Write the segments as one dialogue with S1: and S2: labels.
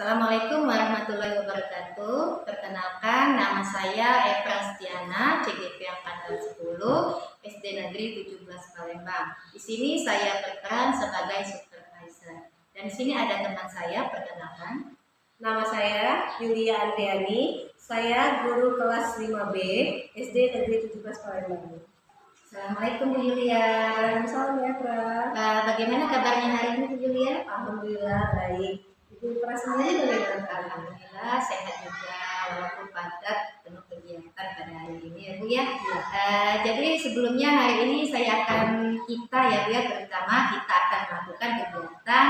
S1: Assalamualaikum warahmatullahi wabarakatuh. Perkenalkan, nama saya Epra Stiana, CGP Angkatan 10, SD Negeri 17 Palembang. Di sini saya berperan sebagai supervisor. Dan di sini ada teman saya, perkenalkan.
S2: Nama saya Yulia Andriani, saya guru kelas 5B SD Negeri 17 Palembang.
S1: Assalamualaikum Bu Yulia.
S2: Waalaikumsalam ya, Pra.
S1: Bagaimana kabarnya hari ini Bu Yulia?
S2: Alhamdulillah baik. Ibu Pra sendiri bagaimana?
S1: Alhamdulillah sehat juga, walaupun padat penuh kegiatan pada hari ini ya Bu ya. Jadi sebelumnya hari ini kita terutama kita akan melakukan kegiatan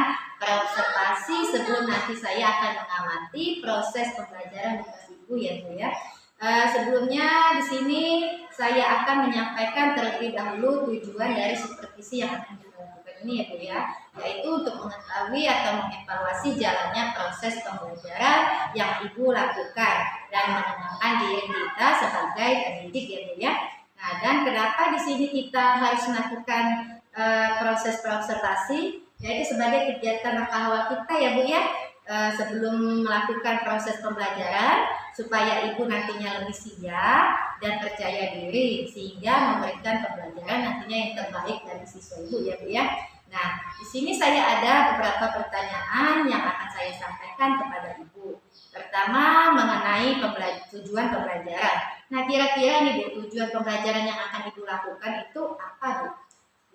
S1: observasi sebelum nanti saya akan mengamati proses pembelajaran di kelas Ibu ya Bu ya. Sebelumnya di sini saya akan menyampaikan terlebih dahulu tujuan dari supervisi yang akan kita lakukan ini ya Bu ya, yaitu untuk mengetahui atau mengevaluasi jalannya proses pembelajaran yang Ibu lakukan dan mengenalkan diri kita sebagai pendidik ya Bu ya. Nah, dan kenapa di sini kita harus melakukan proses observasi, yaitu sebagai kegiatan langkah awal kita ya Bu ya, sebelum melakukan proses pembelajaran supaya Ibu nantinya lebih siap dan percaya diri sehingga memberikan pembelajaran nantinya yang terbaik dari siswa Ibu ya Bu ya. Nah, di sini saya ada beberapa pertanyaan yang akan saya sampaikan kepada Ibu. Pertama, mengenai tujuan pembelajaran. Nah, kira-kira nih Bu, tujuan pembelajaran yang akan Ibu lakukan itu apa Bu?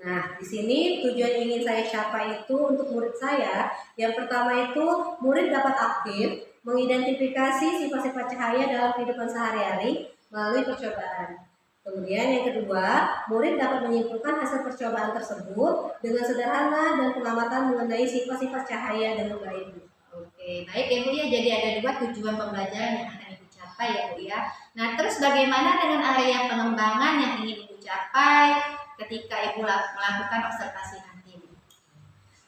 S2: Nah, di sini tujuan yang ingin saya capai itu untuk murid saya. Yang pertama itu murid dapat aktif mengidentifikasi sifat-sifat cahaya dalam kehidupan sehari-hari melalui percobaan. Kemudian yang kedua, murid dapat menyimpulkan hasil percobaan tersebut dengan sederhana dan pengamatan mengenai sifat-sifat cahaya dengan baik.
S1: Oke, baik ya Bu ya. Jadi ada dua tujuan pembelajaran yang akan Ibu capai ya Bu ya. Nah, terus bagaimana dengan area pengembangan yang ingin Ibu capai ketika Ibu melakukan observasi nanti?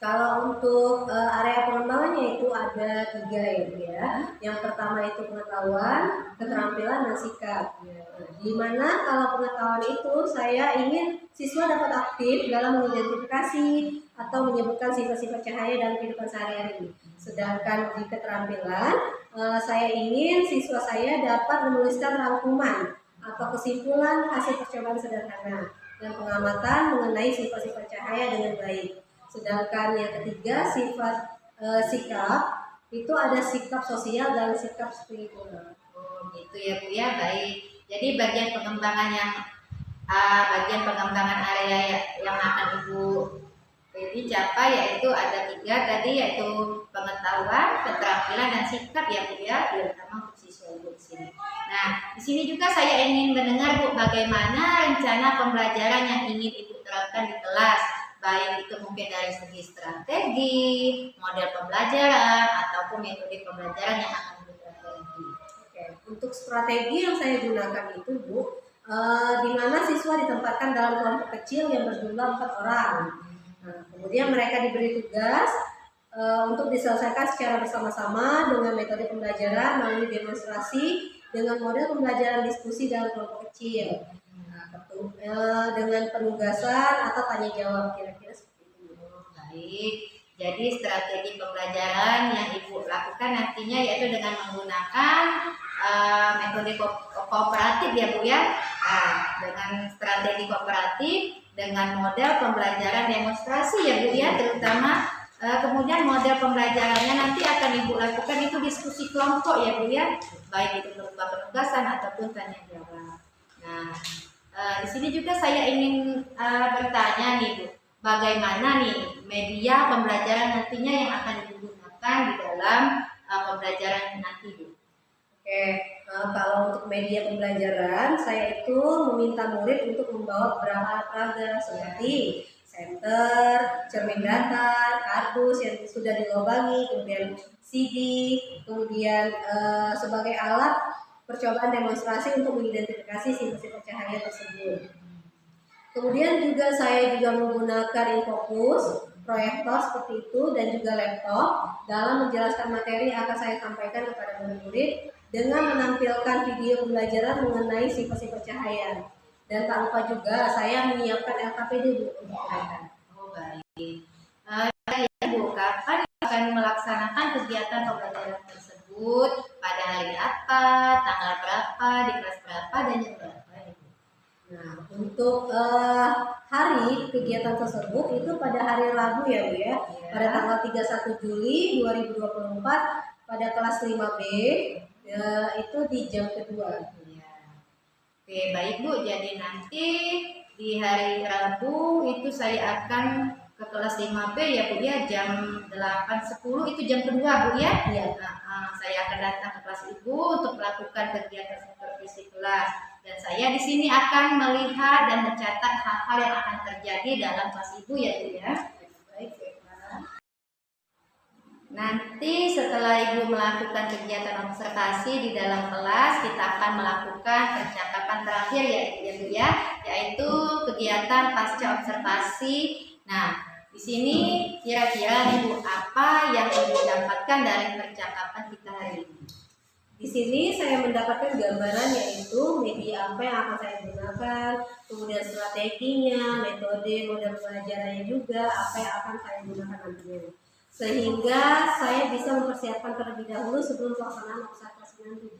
S2: Kalau untuk area pengembangannya itu ada 3 ya Bu ya. Yang pertama itu pengetahuan, keterampilan, dan sikap. Di mana kalau pengetahuan itu saya ingin siswa dapat aktif dalam mengidentifikasi atau menyebutkan sifat-sifat cahaya dalam kehidupan sehari-hari. Sedangkan di keterampilan saya ingin siswa saya dapat menuliskan rangkuman atau kesimpulan hasil percobaan sederhana dan pengamatan mengenai sifat-sifat cahaya dengan baik. Sedangkan yang ketiga sikap itu ada sikap sosial dan sikap spiritual.
S1: Oh gitu ya Bu ya, baik. Jadi bagian pengembangan area yang akan Ibu capai yaitu ada 3 tadi, yaitu pengetahuan, keterampilan, dan sikap ya Bu ya, terutama untuk siswa Ibu di sini. Nah, di sini juga saya ingin mendengar Bu, bagaimana rencana pembelajaran yang ingin Ibu terapkan di kelas, baik itu mungkin dari segi strategi, model pembelajaran, ataupun metode pembelajaran yang akan Ibu terapkan nanti.
S2: Oke, untuk strategi yang saya gunakan itu Bu, di mana siswa ditempatkan dalam kelompok kecil yang berjumlah 4 orang. Nah, kemudian mereka diberi tugas untuk diselesaikan secara bersama-sama dengan metode pembelajaran melalui demonstrasi dengan model pembelajaran diskusi dalam kelompok kecil. Dengan penugasan atau tanya jawab, kira-kira seperti itu.
S1: Baik, jadi strategi pembelajaran yang Ibu lakukan nantinya yaitu dengan menggunakan metode kooperatif ya Bu ya. Nah, dengan strategi kooperatif dengan model pembelajaran demonstrasi ya Bu ya, terutama kemudian model pembelajarannya nanti akan Ibu lakukan itu diskusi kelompok ya Bu ya, baik itu berupa penugasan ataupun tanya jawab. Nah, di sini juga saya ingin bertanya nih Bu, bagaimana nih media pembelajaran nantinya yang akan digunakan di dalam pembelajaran nanti Bu?
S2: Oke, kalau untuk media pembelajaran saya itu meminta murid untuk membawa beberapa alat peraga seperti senter, cermin datar, kardus yang sudah dilubangi, kemudian CD, kemudian sebagai alat percobaan demonstrasi untuk mengidentifikasi sifat-sifat cahaya tersebut. Kemudian juga saya menggunakan infocus, proyektor seperti itu, dan juga laptop dalam menjelaskan materi yang akan saya sampaikan kepada murid-murid dengan menampilkan video pembelajaran mengenai sifat-sifat cahaya. Dan tak lupa juga saya menyiapkan LKPD untuk mereka.
S1: Oh baik. Bu, kapan akan akan melaksanakan kegiatan pembelajaran tersebut pada hari apa, tanggal berapa, di kelas berapa, dan jam berapa, Ibu.
S2: Nah, untuk hari kegiatan tersebut itu pada hari Rabu ya Bu ya, pada tanggal 31 Juli 2024 pada kelas 5B itu di jam kedua.
S1: Ya. Oke, baik Bu. Jadi nanti di hari Rabu itu saya akan ke kelas 5B ya Bu ya, jam 8.10 itu jam kedua Bu ya.
S2: Iya.
S1: Saya akan datang ke kelas Ibu untuk melakukan kegiatan supervisi kelas, dan saya di sini akan melihat dan mencatat hal-hal yang akan terjadi dalam kelas Ibu ya Bu ya.
S2: Baik, Pak.
S1: Nanti setelah Ibu melakukan kegiatan observasi di dalam kelas, kita akan melakukan percakapan terakhir ya Bu ya, yaitu kegiatan pasca observasi. Nah, di sini kira-kira Ibu apa yang Ibu dapatkan dari percakapan kita hari ini?
S2: Di sini saya mendapatkan gambaran yaitu media apa yang akan saya gunakan, kemudian strateginya, metode, model pelajarannya juga apa yang akan saya gunakan nantinya. Sehingga saya bisa mempersiapkan terlebih dahulu sebelum pelaksanaan observasi nanti.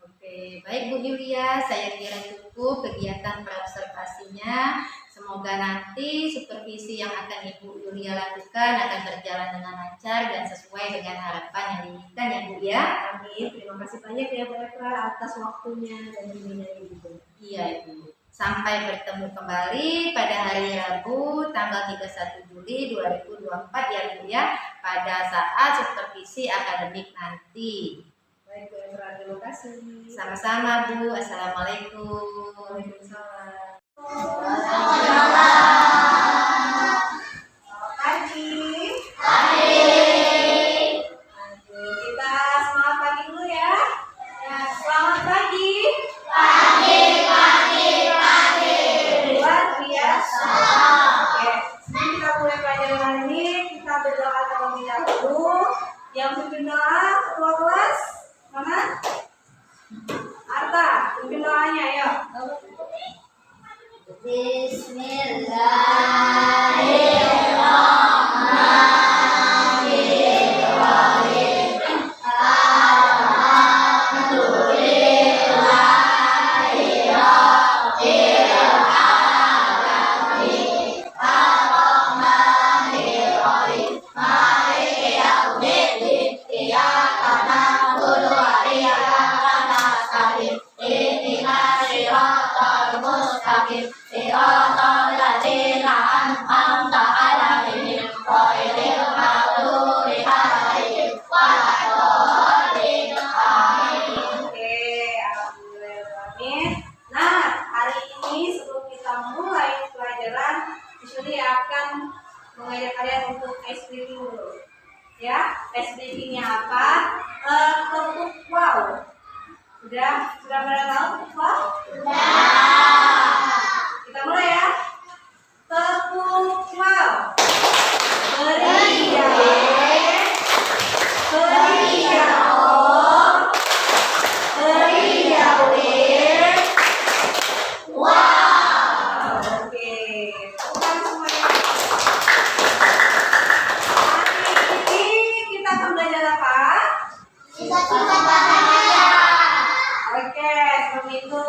S1: Oke, baik Bu Yulia, saya kira cukup kegiatan perobservasinya. Semoga nanti supervisi yang akan Ibu Yulia lakukan akan berjalan dengan lancar dan sesuai dengan harapan yang diinginkan ya Bu ya.
S2: Amin. Terima kasih banyak ya Bu Efra atas waktunya dan bimbingannya juga.
S1: Iya Ibu. Sampai bertemu kembali pada hari Rabu tanggal 31 Juli 2024 ya Bu ya, pada saat supervisi akademik nanti.
S2: Baik Bu Efra, terima kasih.
S1: Sama-sama Bu. Assalamualaikum.
S2: Waalaikumsalam.
S3: Selamat pagi. Kita semangat pagi dulu ya. Selamat pagi. Luar biasa. Oke, sebelum kita mulai pelajaran hari ini, kita berdoa terlebih dahulu. Yang pimpin doa, ketua kelas mana? Arta, pimpin doanya, ayo. Nah, hari ini sebelum kita mulai pelajaran, Yusuli akan mengajak kalian untuk ice breathing dulu. Ya, ice breathingnya apa? Tepuk wow. Sudah pada tahu tepuk wow? Kita mulai ya. Tepuk wow. Beri ya. Beri ya. Beri ya. Wow. Oke. Tepukan semuanya. Hari ini kita akan belajar apa? Oke, sebelum itu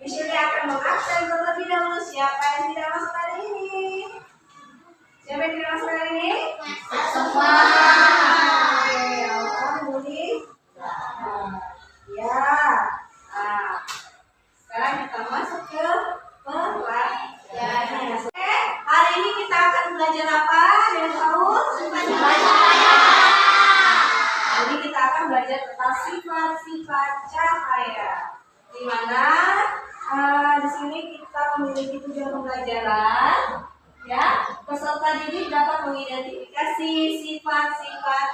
S3: Yusuli akan mengabsen terlebih dahulu siapa yang tidak masuk hari ini. Siapa yang tidak masuk hari ini? Semua. Oke, Alfa, Budi. Ya. Nah, sekarang kita masuk ke pelajaran. Oke, hari ini kita akan belajar apa? Yang tahu? Jadi kita akan belajar tentang sifat-sifat cahaya. Di mana di sini kita memiliki tujuan pembelajaran. Ya, peserta didik dapat mengidentifikasi sifat-sifat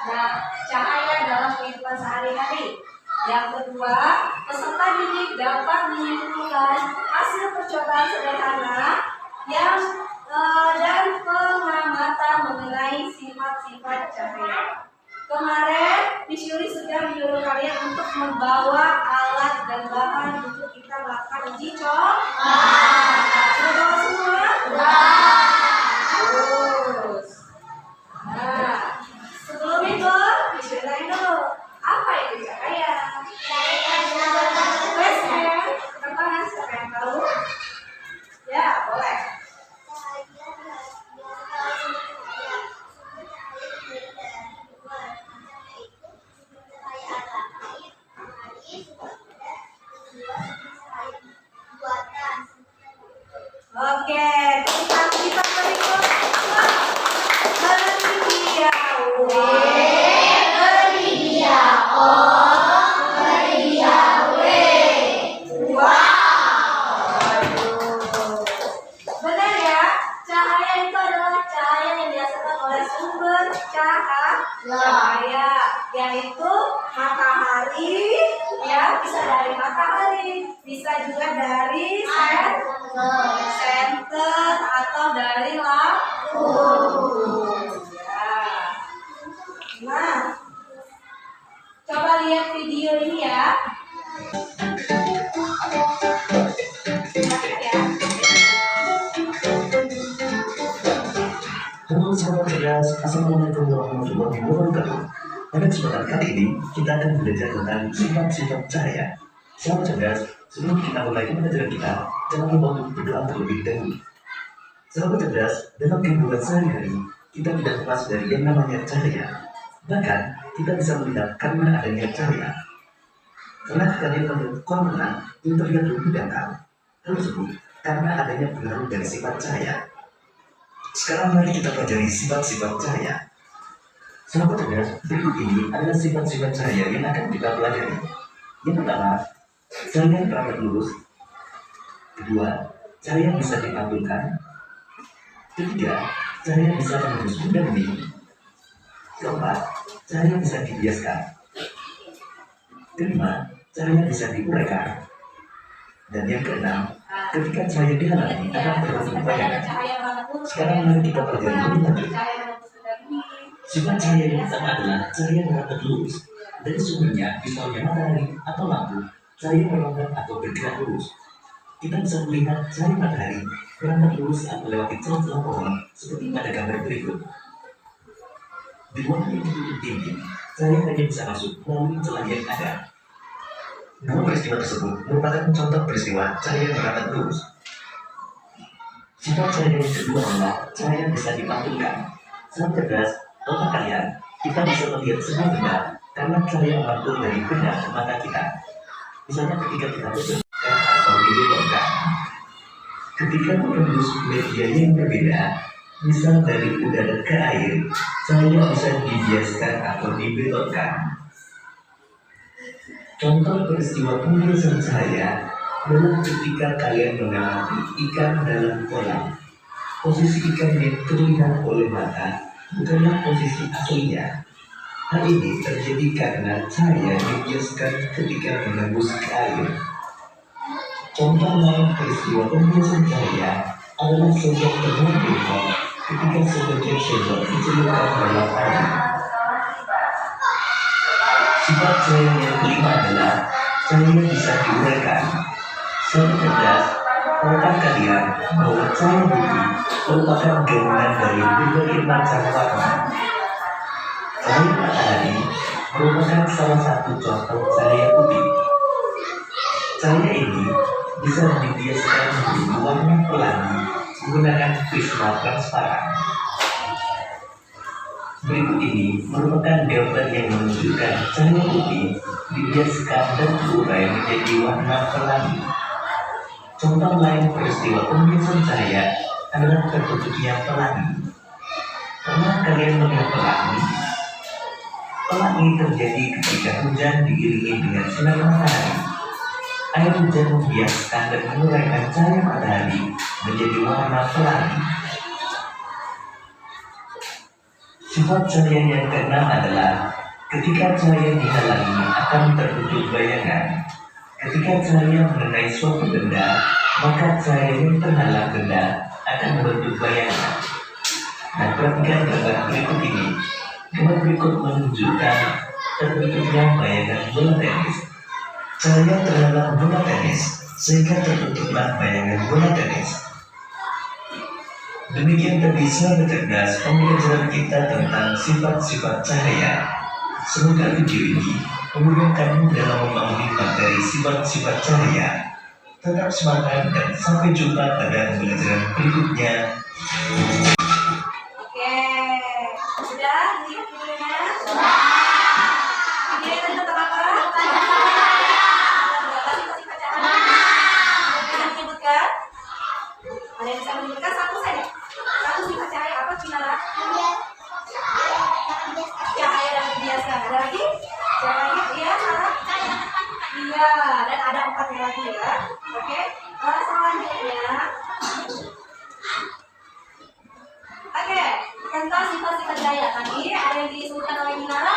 S3: cahaya dalam kehidupan sehari-hari. Yang kedua, peserta didik dapat menyimpulkan hasil percobaan sederhana yang dan pengamatan mengenai sifat-sifat cahaya. Kemarin, Yusuli sudah menyuruh kalian untuk membawa alat dan bahan untuk kita melakukan uji coba. Sudah bawa semua? Terus. Nah, sebelum sumber cahaya, yaitu matahari, ya bisa dari matahari, bisa juga dari senter atau dari lampu. Ya. Nah, coba lihat video ini ya.
S4: Halo sahabat cerdas, Assalamualaikum warahmatullahi wabarakatuh. Pada kesempatan kali ini, kita akan belajar tentang sifat-sifat cahaya. Sahabat cerdas, sebelum kita mulai pembelajaran kita, jangan lupa untuk berdoa terlebih dahulu. Sahabat cerdas, dalam kehidupan sehari-hari, kita tidak lepas dari yang namanya cahaya. Bahkan, kita bisa melihat karena adanya cahaya. Pernah kalian melihat kolam renang yang terlihat lebih dangkal? Hal tersebut karena adanya pengaruh dari sifat cahaya. Sekarang mari kita pelajari sifat-sifat cahaya. Sahabat cerdas, berikut ini adalah sifat-sifat cahaya yang akan kita pelajari. Yang pertama, cahaya berakat lurus. Kedua, cahaya bisa dipantulkan. Ketiga, cahaya bisa menembus benda bumi. Keempat, cahaya bisa dibiaskan. Kelima, cahaya bisa diuraikan. Dan yang keenam, ketika cahaya dihalangi akan terbentuk bayangan. Sekarang mari kita pelajari lebih lanjut. Sifat cahaya yang pertama adalah cahaya berakat lurus. Dari sumbernya, misalnya matahari atau lampu, cahaya melompat atau bergerak lurus. Kita bisa melihat cahaya matahari berangkat lurus saat melewati celah-celah pohon, seperti pada gambar berikut. Di ruangan yang tertutup dinding, cahaya hanya bisa masuk melalui celah yang ada. Dua peristiwa tersebut merupakan contoh peristiwa cahaya berakat lurus. Sifat cahaya yang kedua adalah cahaya bisa dipantulkan. Saat cerdas, otak kalian, kita bisa melihat semua benda karena cahaya mantul dari benda ke mata kita. Misalnya ketika kita bersihkan atau dibelokkan. Ketika menembus media yang berbeda, misal dari udara ke air, cahaya bisa dibiaskan atau dibelokkan. Contoh peristiwa pembiasan cahaya adalah ketika kalian mengamati ikan dalam kolam. Posisi ikan yang terlihat oleh mata bukanlah posisi aslinya. Hal ini terjadi karena cahaya dibiaskan ketika menembus ke air. Contoh lain peristiwa pembiasan cahaya adalah sosok temuan Tuhan ketika sebagian sendok dicelupkan dalam air. Sifat cahaya yang kelima adalah cahaya bisa diuraikan. Sahabat cerdas, tahukah kalian bahwa cahaya bumi merupakan gabungan dari berbagai macam warna? Cahaya matahari merupakan salah satu contoh cahaya bumi. Cahaya ini bisa dibiaskan menjadi warna pelangi menggunakan prisma transparan. Berikut ini merupakan gambar yang menunjukkan cahaya putih dibiaskan dan terurai menjadi warna pelangi. Contoh lain peristiwa pembiasan cahaya adalah terbentuknya pelangi. Pernah kalian melihat pelangi? Pelangi terjadi ketika hujan diiringi dengan sinar matahari. Air hujan membiaskan dan menguraikan cahaya matahari menjadi warna pelangi. Sifat cahaya yang keenam adalah ketika cahaya dihalangi akan terbentuk bayangan. Ketika cahaya mengenai suatu benda, maka cahaya yang terhalang benda akan membentuk bayangan. Nah, perhatikan gambar berikut ini. Gambar berikut menunjukkan terbentuknya bayangan bola tenis. Cahaya terhalang bola tenis, sehingga terbentuklah bayangan bola tenis. Demikian tadi sahabat cerdas pembelajaran kita tentang sifat-sifat cahaya. Semoga video ini memudahkanmu dalam memahami materi sifat-sifat cahaya. Tetap semangat dan sampai jumpa pada pembelajaran berikutnya.
S3: Oke, sudah lihat videonya? Videonya tentang apa? Berapa sifat-sifat cahaya? Ada yang menyebutkan? Ada yang bisa menyebutkan satu saja? Satu sifat cahaya apa, Cinara? Cahaya dan dibiaskan. Ada lagi? Cahaya, iya, Sarah? Iya, dan ada 4 lagi ya. Oke, selanjutnya. Oke, yang contoh sifat-sifat cahaya. Tadi ada yang disebutkan oleh Minara,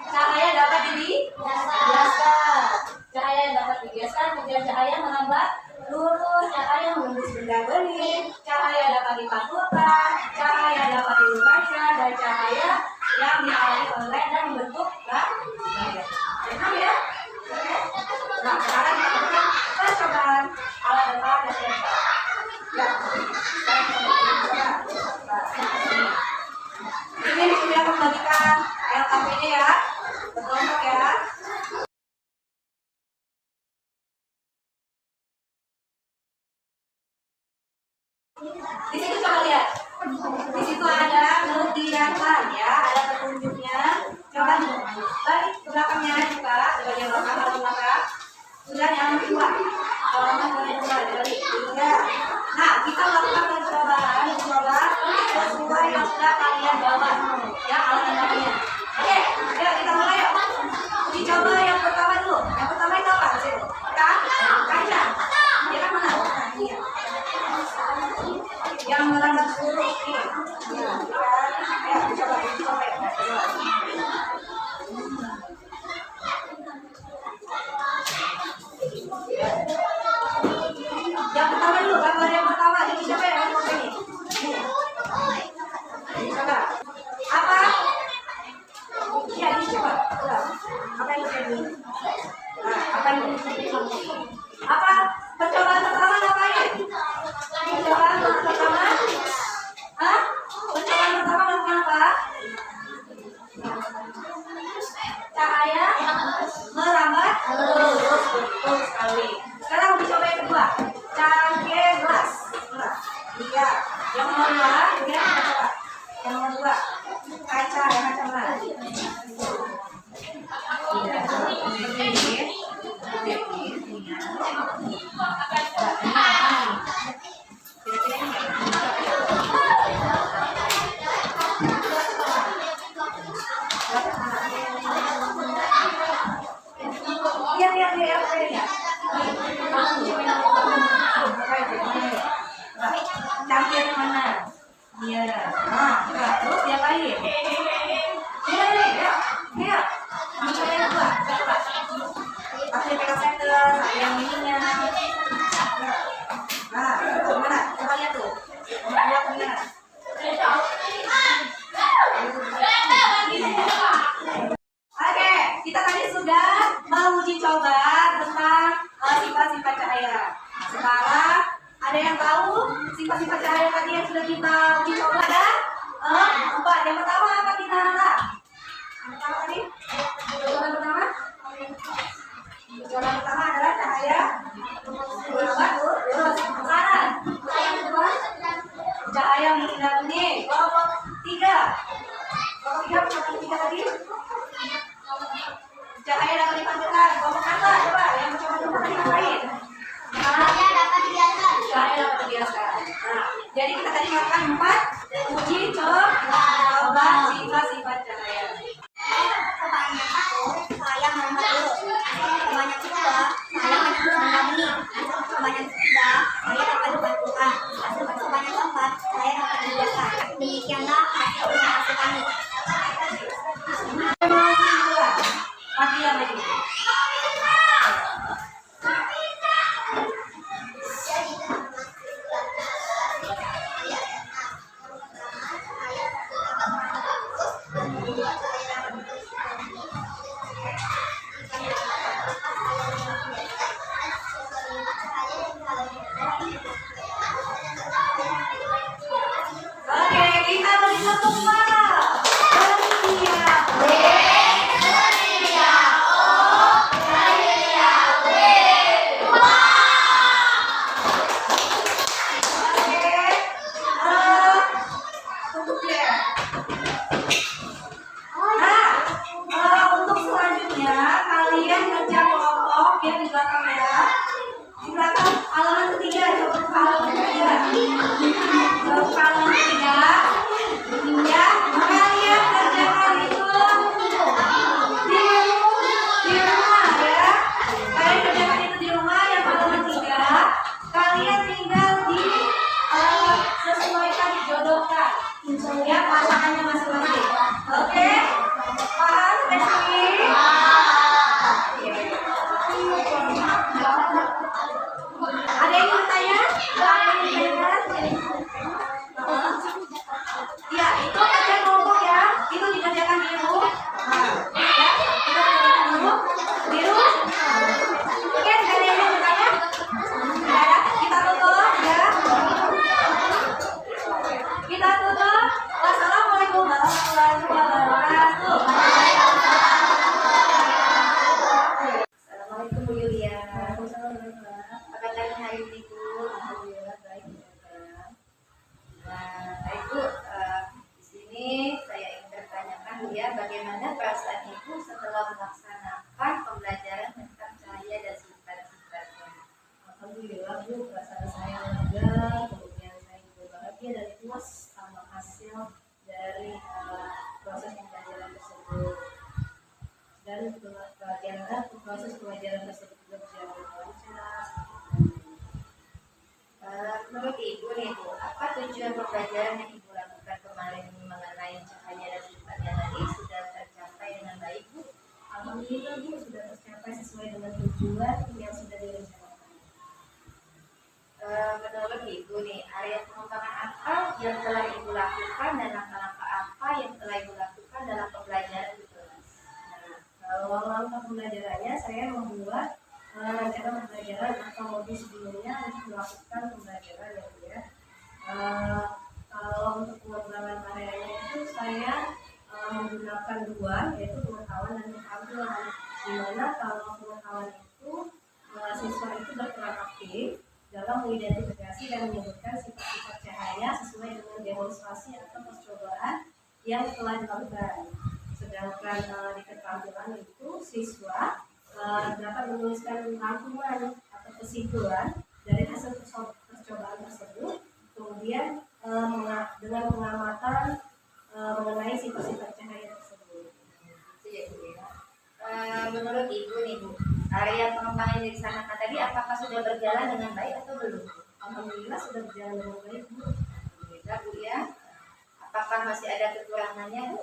S3: cahaya dapat dibiaskan. Cahaya dapat dibiaskan, kemudian cahaya merambat lurus, cahaya menembus benda bening, cahaya dapat dipantulkan, cahaya dapat diluruskan, dan cahaya yang dialami oleh dan membentuk layar. Paham ya? Nah, sekarang kita lakukan percobaan alat dan alat yang sudah. Ya, sekarang kita coba. Ini sudah membagikan LKP-nya ya, berkelompok ya. Di situ coba lihat. Di situ ada kegiatan ya, ada petunjuknya. Coba balik ke belakangnya juga, di bagian belakang, halaman belakang. Sudah yang kedua, halaman kedua, balik. Ya. Nah, kita lakukan percobaan, coba sesuai yang sudah kalian bawa. Ya, alat-alatnya. Oke, ayo kita mulai yuk. Dicoba yang pertama dulu. Yang pertama itu apa? Kaca. Dia kan mana? Iya. Yang merambat huruf ini. Ya, coba ya. Yang pertama dulu, gambar yang pertama. Jadi siapa yang ngomong ini? Coba. Apa? Ya, dicoba. Apa yang terjadi? Nah, apa yang terjadi? Apa? Percobaan pertama ngapain? Percobaan pertama? Hah? Percobaan pertama melakukan apa? Cahaya merambat lurus, betul sekali. Sekarang dicoba yang kedua. Cangkir gelas. Iya. Yang nomor dua, ya, coba. Yang nomor dua, kaca, kacamata. Iya. Seperti ini. Cangkir mana? Iya. Nah, terus dia lain. Iya. Coba yang kedua. Pakai pegang center, yang ininya. Nah, itu mana? Coba lihat tuh. Nomor dua kemana? Oke, kita tadi sudah menguji coba tentang sifat-sifat cahaya. Sekarang ada yang tahu sifat-sifat cahaya tadi yang sudah kita uji coba? Ada? Empat. Yang pertama apa kita lihat? Yang pertama tadi? Coba pertama? Coba pertama adalah cahaya merambat lurus. Kanan. Yang kedua? Cahaya bersinar bening. Kelompok tiga. Kelompok tiga apa tiga tadi? Cahaya dapat dipantulkan. Kelompok empat. Coba yang coba tadi ngapain? Cahaya dapat dibiaskan. Cahaya dapat dibiaskan. Nah, jadi kita tadi melakukan 4 uji coba sifat-sifat cahaya.
S5: Percobaan yang satu, cahaya merambat lurus. Percobaan yang kedua, cahaya menembus benda bening. Percobaan yang ketiga, cahaya dapat dipantulkan. Hasil percobaan yang keempat, cahaya dapat dibiaskan. Demikianlah hasil usaha kami.
S3: Mati yang lagi. Oke, kita beri tepuk tangan. Untuk selanjutnya kalian kerja kelompok ya di belakang ya. Di belakang halaman ketiga, coba buka halaman ketiga. Coba buka halaman ketiga. Ya. ya pasangannya masing-masing. Oke, paham Besti? Ada yang mau tanya? Ada yang mau tanya? Ya, itu kerja kelompok ya. Itu dikerjakan Ibu. Nah, ya, itu dikerjakan Ibu. Biru. Oke, ada yang mau bertanya? Tidak ada. Kita tutup ya. Kita tutup. Wassalamualaikum warahmatullahi wabarakatuh.
S1: Assalamualaikum Bu Yulia. Apa kabar hari ini Bu?
S2: Alhamdulillah baik.
S1: Nah, Ibu, di sini saya ingin bertanyakan Bu ya, bagaimana perasaan Ibu setelah melaksanakan pembelajaran tentang cahaya dan sifat-sifatnya?
S2: Alhamdulillah Bu, perasaan saya lega, kemudian saya juga bahagia dan puas sama hasil dari proses pembelajaran tersebut. Dan bagaimana proses pembelajaran tersebut juga berjalan lancar.
S1: Menurut Ibu nih Bu, apa tujuan pembelajaran yang Ibu lakukan kemarin mengenai cahaya dan sifatnya tadi sudah tercapai dengan baik Bu?
S2: Alhamdulillah Bu, sudah tercapai sesuai dengan tujuan yang sudah direncanakan.
S1: Menurut Ibu nih, area pengembangan apa yang telah Ibu lakukan dan langkah-langkah apa yang telah Ibu lakukan dalam pembelajaran di kelas?
S2: Nah, kalau langkah pembelajarannya, saya membuat rencana pembelajaran atau modul sebelumnya untuk melakukan pembelajaran ya Bu ya. Kalau untuk pengembangan areanya itu saya menggunakan dua, yaitu pengetahuan dan keterampilan. Di mana kalau pengetahuan itu siswa itu berperan aktif dalam mengidentifikasi dan menyebutkan sifat-sifat cahaya sesuai dengan demonstrasi atau percobaan yang telah dilakukan. Sedangkan di keterampilan itu siswa dapat menuliskan rangkuman atau kesimpulan dari hasil percobaan tersebut, kemudian dengan pengamatan mengenai sifat-sifat cahaya tersebut.
S1: Itu ya Bu ya. Menurut Ibu nih Bu, area pengembangan yang disanakan tadi apakah sudah berjalan dengan baik atau belum?
S2: Alhamdulillah sudah berjalan dengan baik Bu.
S1: Alhamdulillah Bu ya. Apakah masih ada kekurangannya Bu?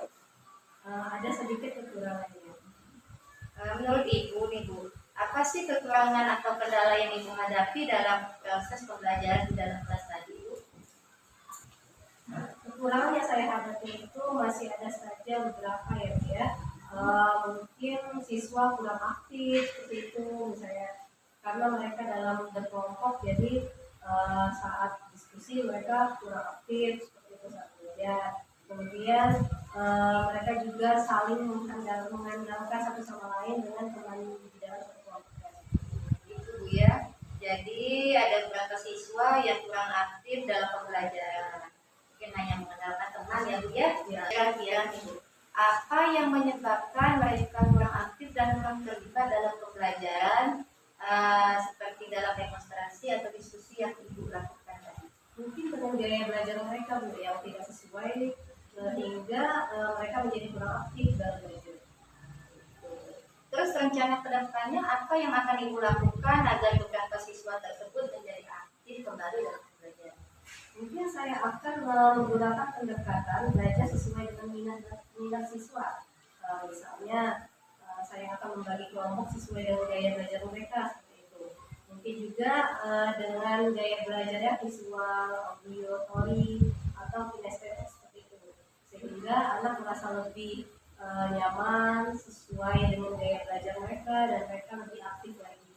S2: Ada sedikit kekurangannya.
S1: Menurut Ibu nih Bu, apa sih kekurangan atau kendala yang Ibu hadapi dalam proses pembelajaran di dalam kelas tadi Bu?
S2: Kekurangan yang saya hadapi itu masih ada saja beberapa ya Bu ya. Mungkin siswa kurang aktif seperti itu misalnya, karena mereka dalam berkelompok jadi saat diskusi mereka kurang aktif seperti itu satunya. Kemudian mereka juga saling mengandalkan satu sama lain dengan teman di dalam berkelompok.
S1: Itu Bu ya. Jadi ada beberapa siswa yang kurang aktif dalam pembelajaran. Mungkin hanya mengandalkan teman ya Bu ya. Kira-kira nih Bu, apa yang menyebabkan mereka kurang aktif dan kurang terlibat dalam pembelajaran seperti dalam demonstrasi atau diskusi yang Ibu lakukan tadi?
S2: Mungkin dengan gaya belajar mereka Bu yang tidak sesuai sehingga mereka menjadi kurang aktif dalam belajar.
S1: Terus rencana kedepannya apa yang akan Ibu lakukan agar beberapa siswa tersebut menjadi aktif kembali dalam belajar?
S2: Mungkin saya akan menggunakan pendekatan belajar sesuai dengan minat siswa. Misalnya saya akan membagi kelompok sesuai dengan gaya belajar mereka seperti itu. Mungkin juga dengan gaya belajarnya visual, auditory, atau kinestetik seperti itu. Sehingga anak merasa lebih nyaman sesuai dengan gaya belajar mereka dan mereka lebih aktif lagi.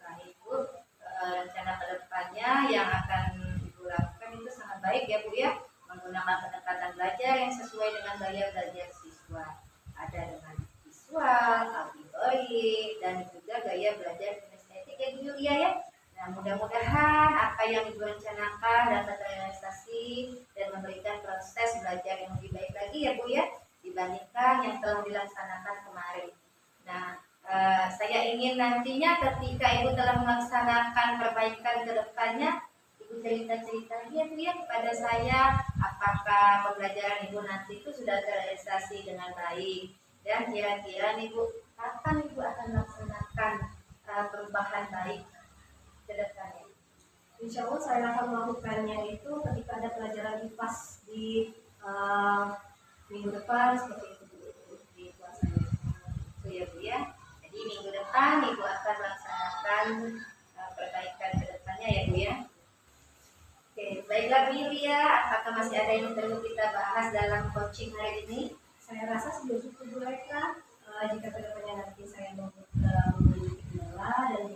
S1: Nah Ibu, rencana kedepannya yang akan Ibu lakukan itu sangat baik ya Bu ya, menggunakan pendekatan belajar yang sesuai dengan gaya belajar siswa. Ada dengan visual, auditory, dan juga gaya belajar kinestetik ya Bu Yulia ya. Nah mudah-mudahan apa yang Ibu rencanakan dapat terrealisasi dan memberikan proses belajar yang lebih baik lagi ya Bu ya, dibandingkan yang telah dilaksanakan kemarin. Nah, saya ingin nantinya ketika Ibu telah melaksanakan perbaikan ke depannya, Ibu cerita-cerita lagi ya Bu ya kepada saya apakah pembelajaran Ibu nanti itu sudah terrealisasi dengan baik, dan kira-kira nih Bu, kapan Ibu akan melaksanakan perubahan baik ke depannya?
S2: Insya Allah saya akan melakukannya itu ketika ada pelajaran IPAS di minggu depan seperti itu di pelaksanaan.
S1: Itu ya Bu ya. Jadi minggu depan Ibu akan melaksanakan perbaikan ke depannya ya Bu ya. Oke, baiklah Bu Yulia, apakah masih ada yang perlu kita bahas dalam coaching hari ini?
S2: Saya rasa sudah cukup Bu Eka. Jika kedepannya nanti saya mau memiliki kendala dan